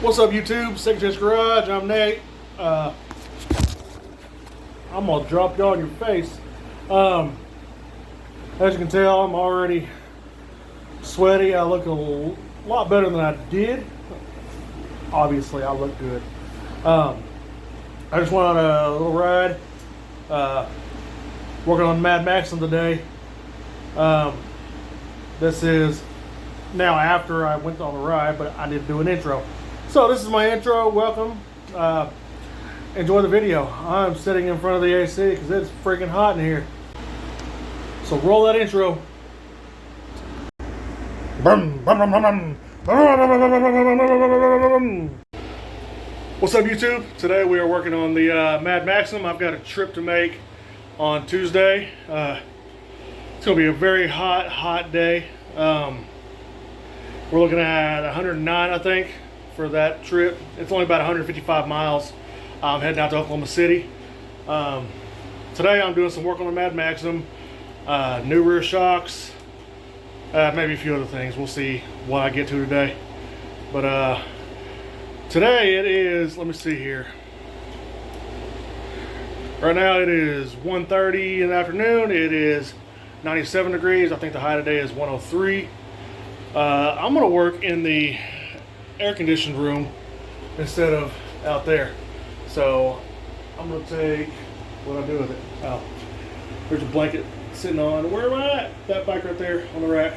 What's up, YouTube? Second Chance Garage. I'm Nate. I'm gonna drop y'all in your face. As you can tell, I'm already sweaty. I look a lot better than I did. Obviously, I look good. I just went on a little ride. Working on Mad Maxim today. This is now after I went on the ride, but I did do an intro. So this is my intro. Welcome. Enjoy the video. I'm sitting in front of the AC because it's freaking hot in here. So roll that intro. What's up, YouTube? Today we are working on the Mad Maxim. I've got a trip to make on Tuesday. It's going to be a very hot day. We're looking at 109, I think, for that trip. It's only about 155 miles. I'm heading out to Oklahoma City. Today I'm doing some work on the Mad Maxim, new rear shocks, maybe a few other things. We'll see what I get to today. But today it is, let me see here. Right now it is 1:30 in the afternoon. It is 97 degrees. I think the high today is 103. I'm gonna work in the air-conditioned room instead of out there. So I'm gonna take, what I do with it? Oh, there's a blanket sitting on, where am I at? That bike right there on the rack.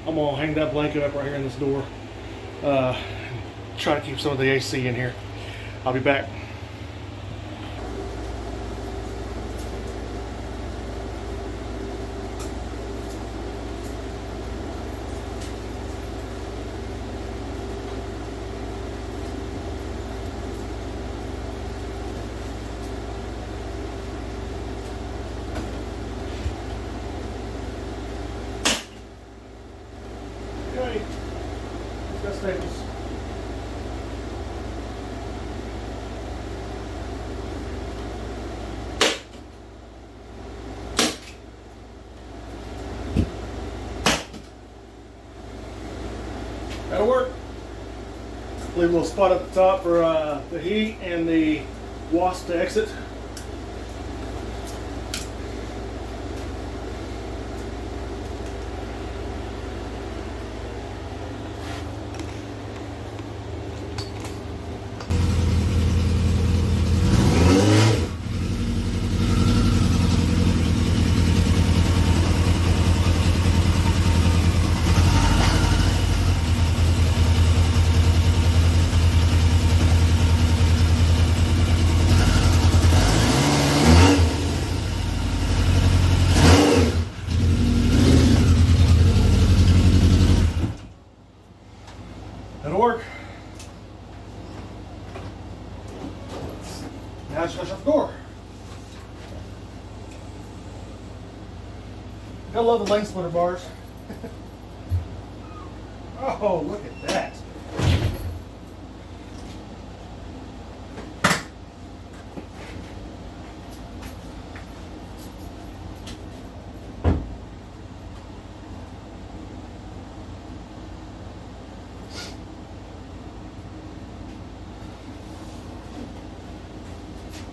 I'm gonna hang that blanket up right here in this door. Try to keep some of the AC in here. I'll be back. Okay, let's got staples. That'll work. Leave a little spot at the top for the heat and the wasp to exit. That'll work. Now let's go shut the door. I love the lane splitter bars. Oh, look at that.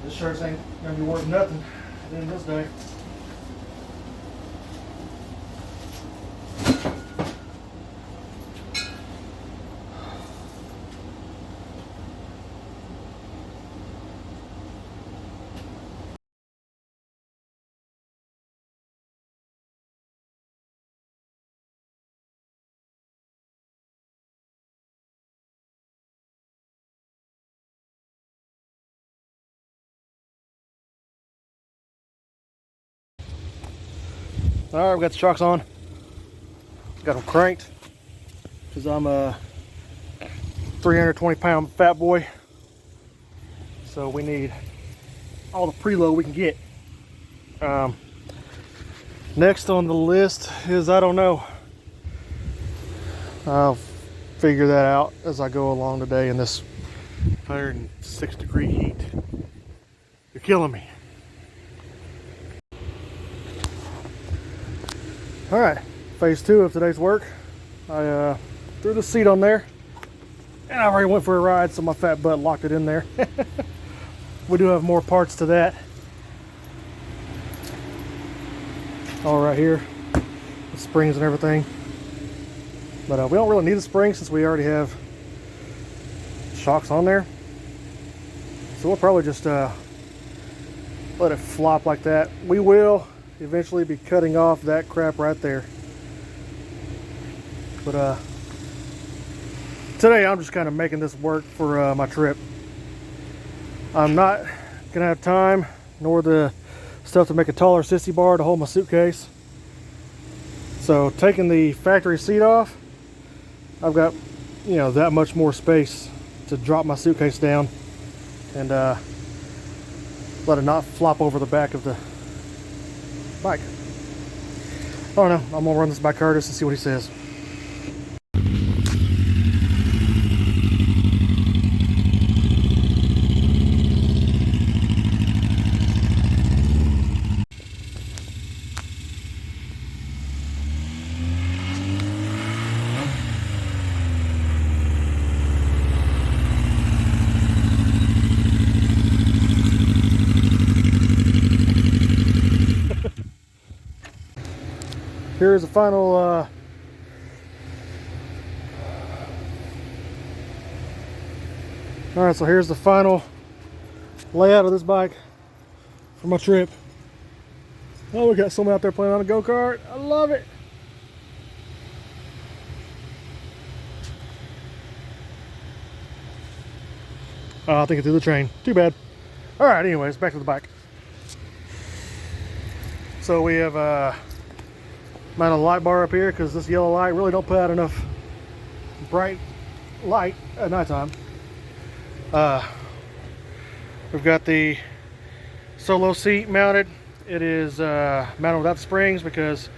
This shirt ain't gonna be worth nothing at the end of this day. All right, we got the shocks on. Got them cranked because I'm a 320-pound fat boy. So we need all the preload we can get. Next on the list is, I don't know. I'll figure that out as I go along today in this 106-degree heat. You're killing me. All right, phase 2 of today's work. I threw the seat on there And I already went for a ride, so my fat butt locked it in there. We do have more parts to that. All right here, the springs and everything. But we don't really need a spring since we already have shocks on there. So we'll probably just let it flop like that. We will eventually be cutting off that crap right there. But today I'm just kind of making this work for my trip. I'm not gonna have time nor the stuff to make a taller sissy bar to hold my suitcase. So taking the factory seat off, I've got, you know, that much more space to drop my suitcase down and let it not flop over the back of the bike. I don't know, I'm gonna run this by Curtis and see what he says. Here's the final alright, so here's the final layout of this bike for my trip. Oh, we got someone out there playing on a go-kart. I love it. Oh, I think it threw the train. Too bad. Alright, anyways, back to the bike. So we have mounted a light bar up here because this yellow light really don't put out enough bright light at nighttime. We've got the solo seat mounted. It is mounted without the springs because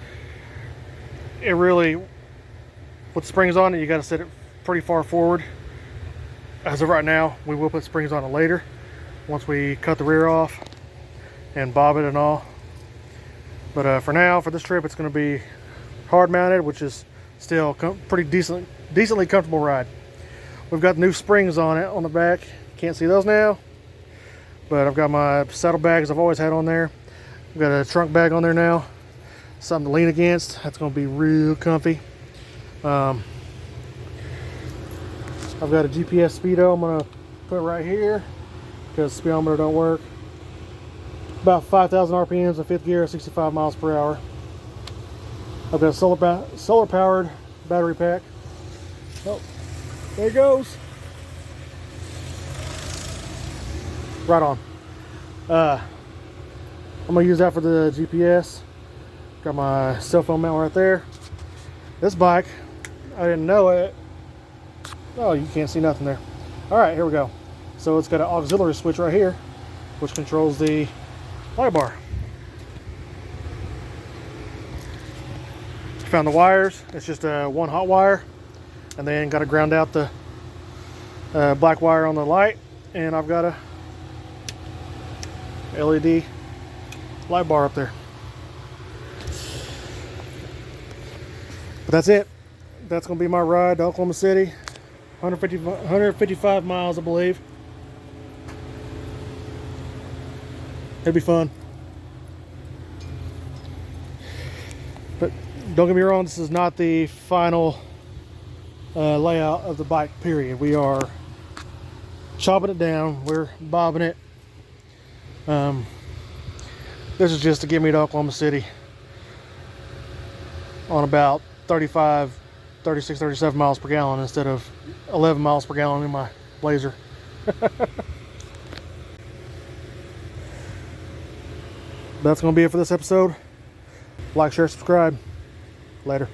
it really, with springs on it, you got to set it pretty far forward. As of right now, we will put springs on it later once we cut the rear off and bob it and all. But for now, for this trip, it's going to be hard mounted, which is still pretty decently comfortable ride. We've got new springs on it on the back. Can't see those now, but I've got my saddle bags I've always had on there. I've got a trunk bag on there now, something to lean against. That's going to be real comfy. I've got a GPS speedo I'm going to put right here because the speedometer don't work. About 5,000 RPMs in fifth gear, 65 miles per hour. I've got a solar powered battery pack. Oh, there it goes. Right on. I'm gonna use that for the GPS. Got my cell phone mount right there. This bike, I didn't know it. Oh, you can't see nothing there. All right, here we go. So it's got an auxiliary switch right here, which controls the light bar. Found the wires. It's just one hot wire, and then got to ground out the black wire on the light, and I've got a LED light bar up there. But that's it. That's gonna be my ride to Oklahoma City. 155 miles, I believe. It'll be fun. But don't get me wrong, this is not the final layout of the bike, period. We are chopping it down. We're bobbing it. This is just to get me to Oklahoma City on about 36, 37 miles per gallon instead of 11 miles per gallon in my Blazer. That's going to be it for this episode. Like, share, subscribe. Later.